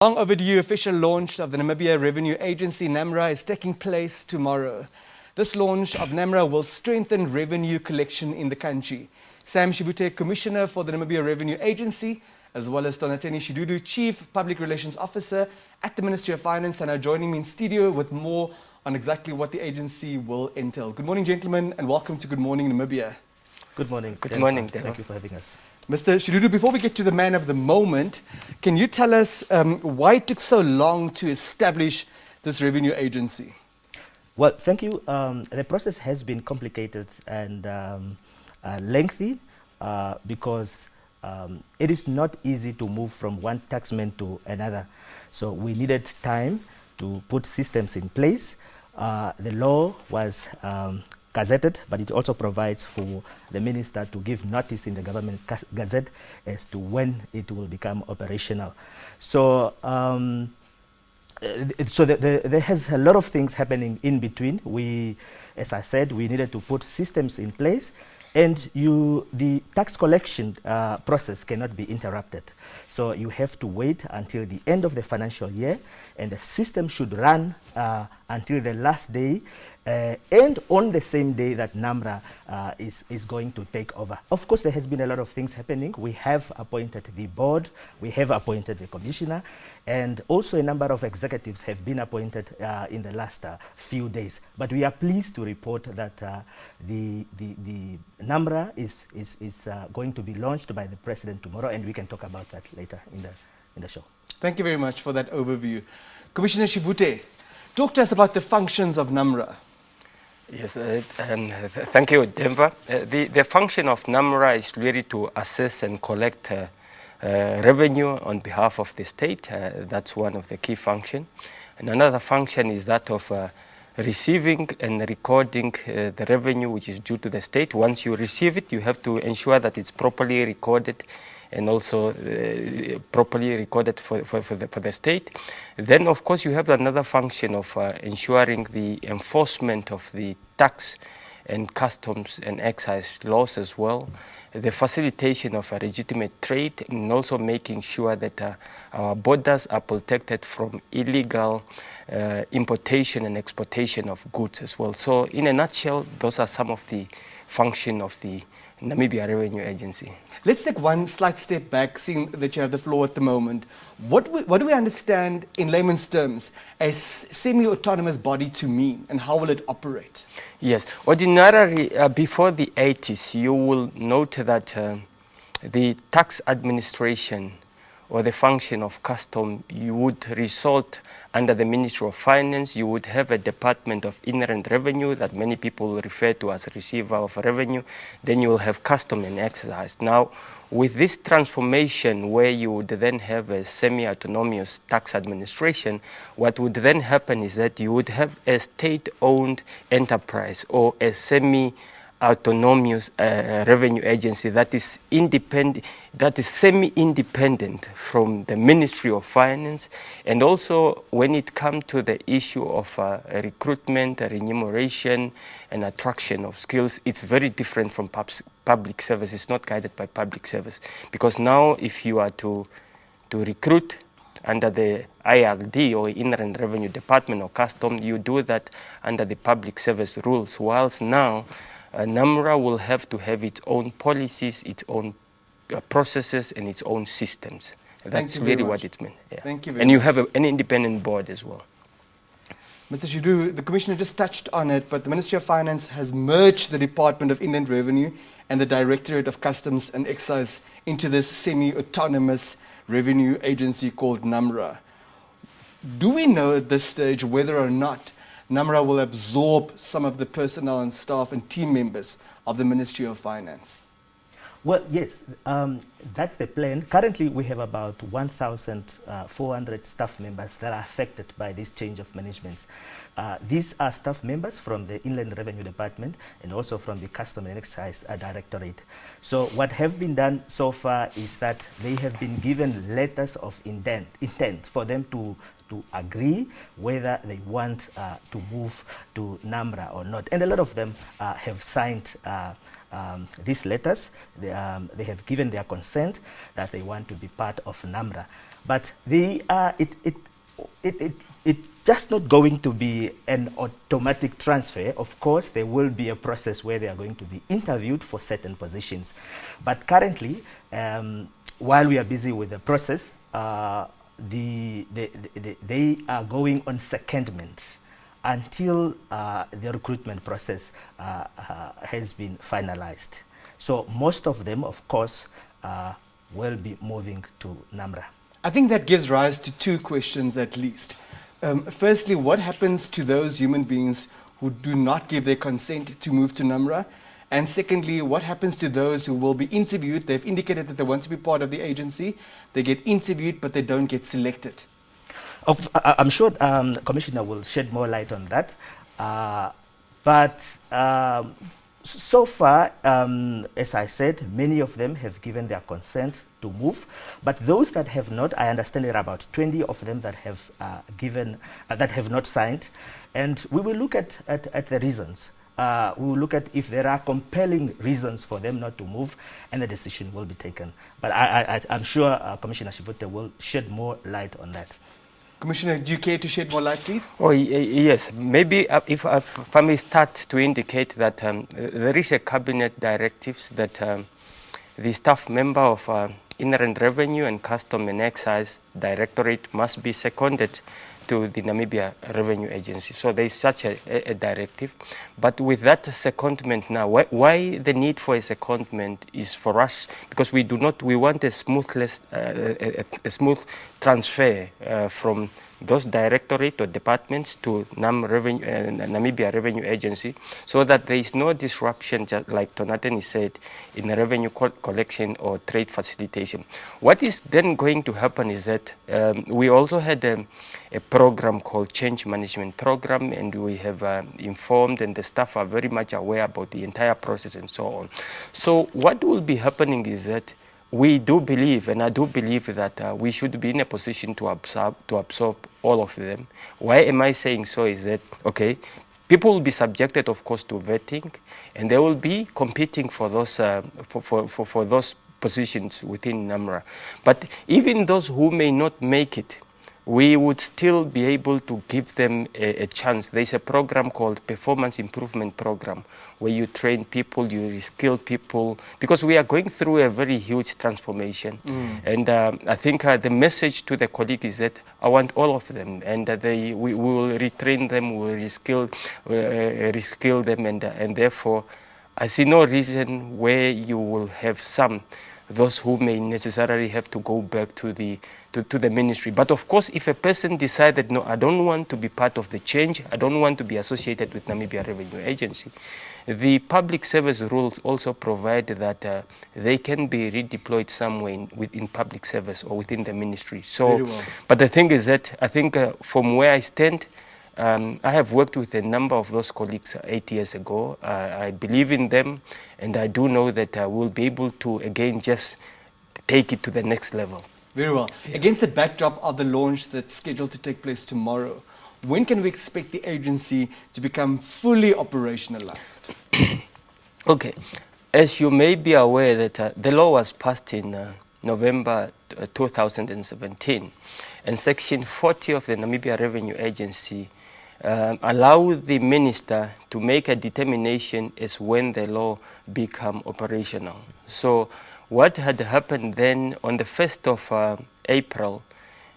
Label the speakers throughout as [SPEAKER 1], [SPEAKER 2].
[SPEAKER 1] Long overdue official launch of the Namibia Revenue Agency, NamRA, is taking place tomorrow. This launch of NamRA will strengthen revenue collection in the country. Sam Shivute, Commissioner for the Namibia Revenue Agency, as well as Donateni Shidudu, Chief Public Relations Officer at the Ministry of Finance, are now joining me in studio with more on exactly what the agency will entail. Good morning, gentlemen, and welcome to Good Morning Namibia.
[SPEAKER 2] Good morning.
[SPEAKER 3] Good morning.
[SPEAKER 2] Thank you for having us.
[SPEAKER 1] Mr. Shidudu, before we get to the man of the moment, can you tell us why it took so long to establish this revenue agency?
[SPEAKER 2] Well, thank you. The process has been complicated and lengthy because it is not easy to move from one taxman to another. So we needed time to put systems in place. The law was gazetted, but it also provides for the minister to give notice in the government gazette as to when it will become operational. So, there has a lot of things happening in between. As I said, we needed to put systems in place, and the tax collection process cannot be interrupted. So you have to wait until the end of the financial year, and the system should run until the last day, and on the same day that NamRA is going to take over. Of course, there has been a lot of things happening. We have appointed the board, we have appointed the commissioner, and also a number of executives have been appointed in the last few days. But we are pleased to report that the NamRA is going to be launched by the president tomorrow, and we can talk about that later in the show.
[SPEAKER 1] Thank you very much for that overview. Commissioner Shivute, talk to us about the functions of NamRA.
[SPEAKER 3] Yes, thank you, Denver. The function of NamRA is really to assess and collect revenue on behalf of the state. That's one of the key functions. And another function is that of receiving and recording the revenue which is due to the state. Once you receive it, you have to ensure that it's properly recorded and also properly recorded for the state. Then, of course, you have another function of ensuring the enforcement of the tax and customs and excise laws as well, the facilitation of a legitimate trade, and also making sure that our borders are protected from illegal importation and exportation of goods as well. So, in a nutshell, those are some of the functions of the Namibia Revenue Agency.
[SPEAKER 1] Let's take one slight step back, seeing that you have the floor at the moment. What do we understand in layman's terms a semi-autonomous body to mean, and how will it operate?
[SPEAKER 3] Yes, ordinarily before the 80s, you will note that the tax administration or the function of custom, you would result under the Ministry of Finance. You would have a Department of Inherent Revenue that many people refer to as receiver of revenue. Then you will have custom and excise. Now, with this transformation where you would then have a semi-autonomous tax administration, what would then happen is that you would have a state-owned enterprise or a semi-autonomous revenue agency that is independent, that is semi-independent from the Ministry of Finance. And also when it comes to the issue of recruitment, remuneration, and attraction of skills, it's very different from public service. It's not guided by public service. Because now if you are to recruit under the IRD or Inland Revenue Department or Custom, you do that under the public service rules, whilst now NamRA will have to have its own policies, its own processes, and its own systems. That's really what it means. Yeah.
[SPEAKER 1] Thank you very much.
[SPEAKER 3] And you have an independent board as well.
[SPEAKER 1] Mr. Shidu, the Commissioner just touched on it, but the Ministry of Finance has merged the Department of Inland Revenue and the Directorate of Customs and Excise into this semi-autonomous revenue agency called NamRA. Do we know at this stage whether or not NamRA will absorb some of the personnel and staff and team members of the Ministry of Finance?
[SPEAKER 2] Well, yes, that's the plan. Currently, we have about 1,400 staff members that are affected by this change of management. These are staff members from the Inland Revenue Department and also from the Custom and Excise Directorate. So what have been done so far is that they have been given letters of intent for them to agree whether they want to move to NamRA or not. And a lot of them have signed these letters. They have given their consent that they want to be part of NamRA. But it's just not going to be an automatic transfer. Of course, there will be a process where they are going to be interviewed for certain positions. But currently, while we are busy with the process, they are going on secondment until the recruitment process has been finalized. So most of them, of course, will be moving to NamRA.
[SPEAKER 1] I think that gives rise to two questions at least. Firstly, what happens to those human beings who do not give their consent to move to NamRA? And secondly, what happens to those who will be interviewed? They've indicated that they want to be part of the agency. They get interviewed, but they don't get selected.
[SPEAKER 2] I'm sure Commissioner will shed more light on that. So far, as I said, many of them have given their consent to move. But those that have not, I understand there are about 20 of them that have that have not signed. And we will look at the reasons. We will look at if there are compelling reasons for them not to move, and the decision will be taken. But I'm sure Commissioner Shivute will shed more light on that.
[SPEAKER 1] Commissioner, do you care to shed more light, please?
[SPEAKER 3] Oh, yes. Maybe if I may start to indicate that there is a cabinet directives that the staff member of Inland Revenue and Custom and Excise Directorate must be seconded to the Namibia Revenue Agency. So there is such a directive. But with that secondment now, why the need for a secondment is for us, because we want a smooth transfer from those directorate or departments to Namibia Revenue Agency, so that there is no disruption, just like Tonateni said, in revenue collection or trade facilitation. What is then going to happen is that we also had a program called Change Management Program, and we have informed, and the staff are very much aware about the entire process and so on. So what will be happening is that we do believe, and I do believe that we should be in a position to absorb all of them. Why am I saying so is that, okay, people will be subjected, of course, to vetting, and they will be competing for those for those positions within NamRA. But even those who may not make it, we would still be able to give them a chance. There's a program called Performance Improvement Program, where you train people, you reskill people, because we are going through a very huge transformation. And I think the message to the colleague is that I want all of them, and we will retrain them, we will reskill them, and therefore I see no reason where you will have those who may necessarily have to go back to the ministry. But of course, if a person decided, no, I don't want to be part of the change, I don't want to be associated with Namibia Revenue Agency, the public service rules also provide that they can be redeployed somewhere within public service or within the ministry. So, well. But the thing is that I think from where I stand, I have worked with a number of those colleagues 8 years ago. I believe in them, and I do know that we'll be able to, again, just take it to the next level.
[SPEAKER 1] Very well. Yeah. Against the backdrop of the launch that's scheduled to take place tomorrow, when can we expect the agency to become fully operationalized?
[SPEAKER 3] Okay. As you may be aware that the law was passed in November 2017, and Section 40 of the Namibia Revenue Agency allow the minister to make a determination as when the law become operational. So what had happened then on the 1st of April,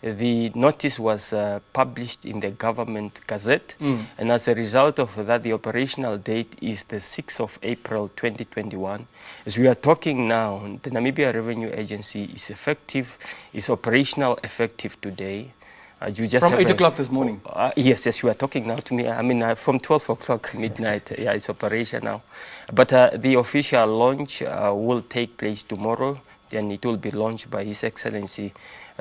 [SPEAKER 3] the notice was published in the government gazette, and as a result of that, the operational date is the 6th of April 2021. As we are talking now, the Namibia Revenue Agency is operational effective today. You just
[SPEAKER 1] from 8 o'clock this morning?
[SPEAKER 3] Yes, you are talking now to me. I mean, from 12 o'clock midnight, yeah, it's operational. But the official launch will take place tomorrow, and it will be launched by His Excellency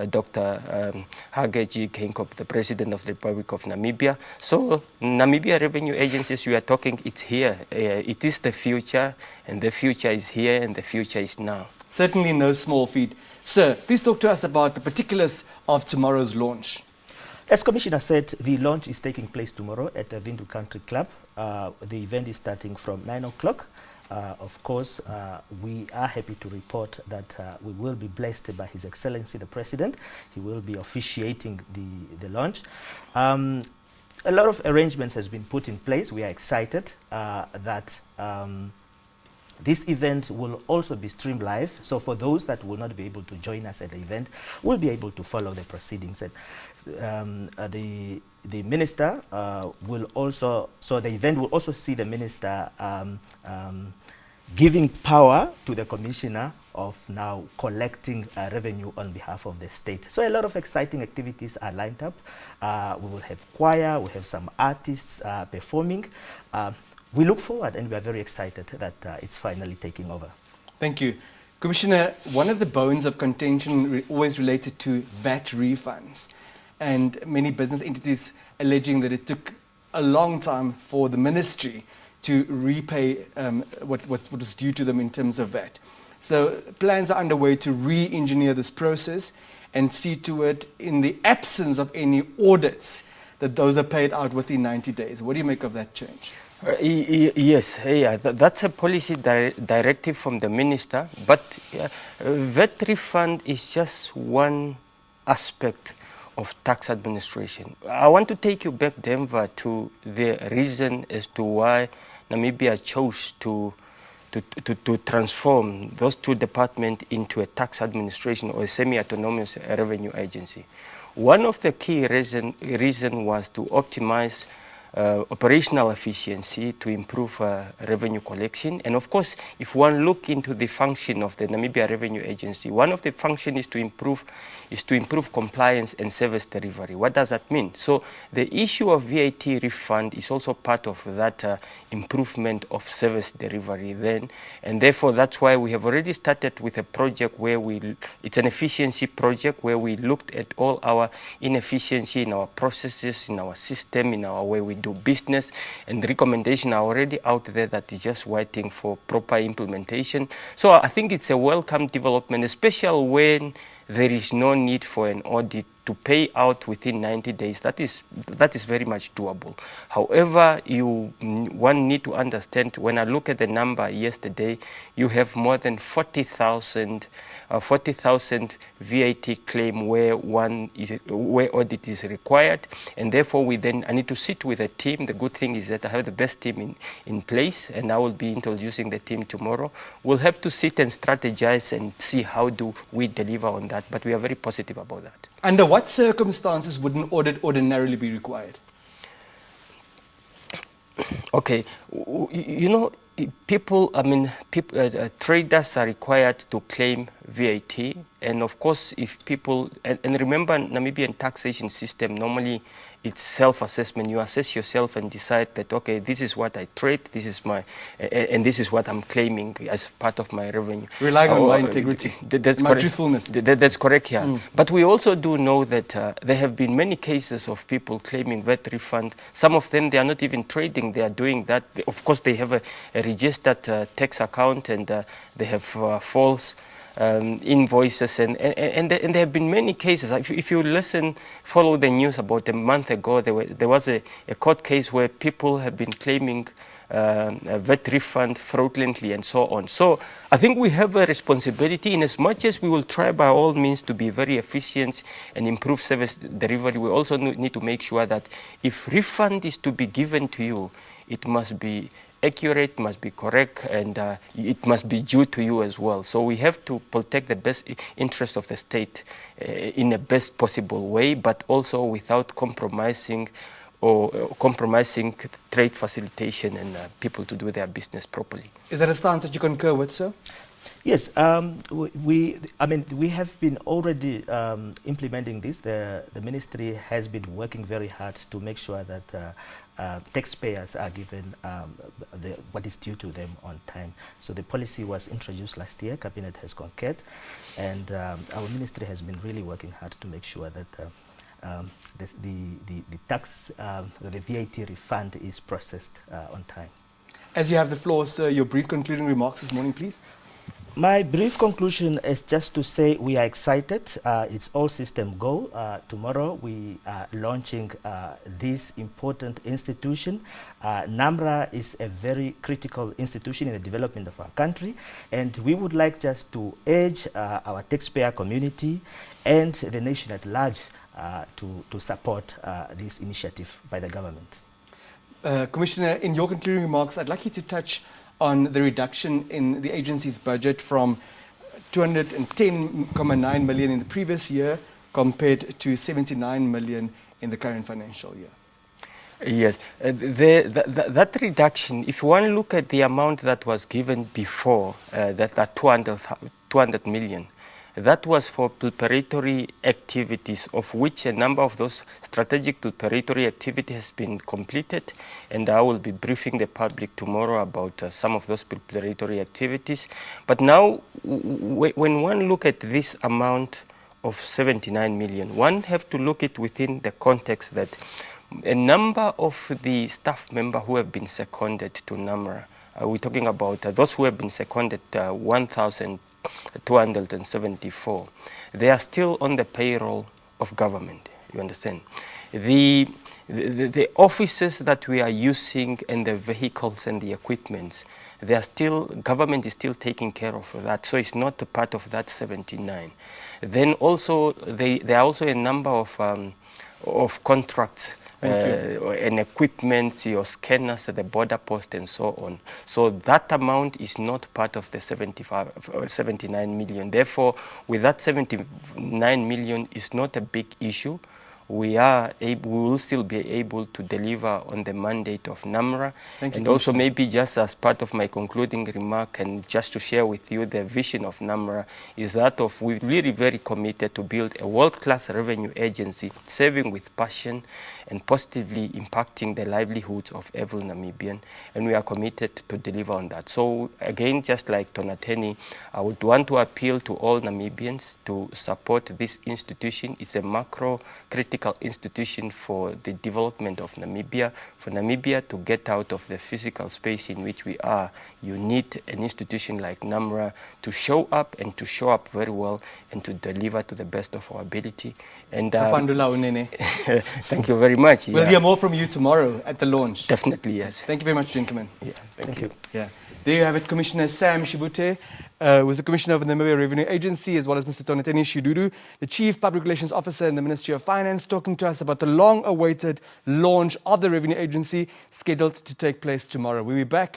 [SPEAKER 3] Dr. Hage Geingob, the President of the Republic of Namibia. So Namibia Revenue Agency, as we are talking, it's here. It is the future, and the future is here, and the future is now.
[SPEAKER 1] Certainly no small feat. Sir, please talk to us about the particulars of tomorrow's launch.
[SPEAKER 2] As Commissioner said, the launch is taking place tomorrow at the Vindu Country Club. The event is starting from 9 o'clock. of course, we are happy to report that we will be blessed by His Excellency the President. He will be officiating the launch. A lot of arrangements has been put in place. We are excited that this event will also be streamed live. So for those that will not be able to join us at the event, will be able to follow the proceedings. And the minister will also, so the event will also see the minister giving power to the commissioner of now collecting revenue on behalf of the state. So a lot of exciting activities are lined up. We will have choir, we have some artists performing. We look forward and we are very excited that it's finally taking over.
[SPEAKER 1] Thank you. Commissioner, one of the bones of contention always related to VAT refunds, and many business entities alleging that it took a long time for the ministry to repay what was due to them in terms of VAT. So plans are underway to re-engineer this process and see to it, in the absence of any audits, that those are paid out within 90 days. What do you make of that change?
[SPEAKER 3] Yes, that's a policy directive from the minister, but VAT refund is just one aspect of tax administration. I want to take you back, Denver, to the reason as to why Namibia chose to transform those two departments into a tax administration or a semi-autonomous revenue agency. One of the key reason was to optimize operational efficiency, to improve revenue collection. And of course, if one look into the function of the Namibia Revenue Agency, one of the functions is to improve compliance and service delivery. What does that mean? So the issue of VAT refund is also part of that improvement of service delivery then, and therefore that's why we have already started with a project where it's an efficiency project where we looked at all our inefficiency in our processes, in our system, in our way we do business, and the recommendation are already out there that is just waiting for proper implementation. So I think it's a welcome development, especially when there is no need for an audit to pay out within 90 days. That is very much doable. However, one need to understand, when I look at the number yesterday, you have more than 40,000 VAT claim where audit is required, and therefore I need to sit with a team. The good thing is that I have the best team in place, and I will be introducing the team tomorrow. We'll have to sit and strategize and see how do we deliver on that, but we are very positive about that.
[SPEAKER 1] Under what circumstances would an audit ordinarily be required?
[SPEAKER 3] Okay, traders are required to claim VAT, and of course, if people, and remember, Namibian taxation system, normally it's self-assessment. You assess yourself and decide that, okay, this is what I trade, this is and this is what I'm claiming as part of my revenue.
[SPEAKER 1] Relying on my integrity, my truthfulness.
[SPEAKER 3] That's correct, yeah. But we also do know that there have been many cases of people claiming VAT refund. Some of them, they are not even trading, they are doing that. Of course, they have a registered tax account, and they have false invoices, and there have been many cases. If you follow the news about a month ago, there was a court case where people have been claiming a VAT refund fraudulently and so on. So I think we have a responsibility, in as much as we will try by all means to be very efficient and improve service delivery. We also need to make sure that if refund is to be given to you, it must be accurate, must be correct, and it must be due to you as well. So we have to protect the best interest of the state in the best possible way, but also without compromising trade facilitation and people to do their business properly.
[SPEAKER 1] Is that a stance that you concur with, sir?
[SPEAKER 2] Yes, we have been already implementing this. The ministry has been working very hard to make sure that taxpayers are given what is due to them on time. So the policy was introduced last year, Cabinet has concurred, and our ministry has been really working hard to make sure that the tax, the VAT refund is processed on time.
[SPEAKER 1] As you have the floor, sir, your brief concluding remarks this morning, please.
[SPEAKER 2] My brief conclusion is just to say we are excited. It's all system go. Tomorrow we are launching this important institution. NamRA is a very critical institution in the development of our country, and we would like just to urge our taxpayer community and the nation at large to support this initiative by the government.
[SPEAKER 1] Commissioner, in your concluding remarks, I'd like you to touch on the reduction in the agency's budget from 210.9 million in the previous year compared to 79 million in the current financial year.
[SPEAKER 3] Yes, that reduction, if one look at the amount that was given before, that 200 million, that was for preparatory activities, of which a number of those strategic preparatory activities has been completed, and I will be briefing the public tomorrow about some of those preparatory activities. But now, when one look at this amount of 79 million, one have to look it within the context that a number of the staff members who have been seconded to NamRA, we're talking about those who have been seconded 1,274. They are still on the payroll of government, you understand. The offices that we are using and the vehicles and the equipments, they are still, government is still taking care of that, so it's not a part of that 79. Then also, there are also a number of contracts and equipment, your scanners at the border post and so on. So that amount is not part of the 79 million. Therefore, with that 79 million is not a big issue. We will still be able to deliver on the mandate of NamRA. And also maybe just as part of my concluding remark and just to share with you the vision of NamRA is that of we're really very committed to build a world-class revenue agency serving with passion and positively impacting the livelihoods of every Namibian, and we are committed to deliver on that. So again, just like Tonateni, I would want to appeal to all Namibians to support this institution. It's a macro-critical institution for the development of Namibia. For Namibia to get out of the physical space in which we are, you need an institution like NamRA to show up and to show up very well and to deliver to the best of our ability. And thank you very much.
[SPEAKER 1] We'll hear more from you tomorrow at the launch.
[SPEAKER 3] Definitely, yes.
[SPEAKER 1] Thank you very much, gentlemen.
[SPEAKER 3] Yeah, thank you.
[SPEAKER 1] Yeah. There you have it, Commissioner Sam Shibute, who is the Commissioner of the Namibia Revenue Agency, as well as Mr. Tonateni Shidudu, the Chief Public Relations Officer in the Ministry of Finance, talking to us about the long-awaited launch of the Revenue Agency scheduled to take place tomorrow. We'll be back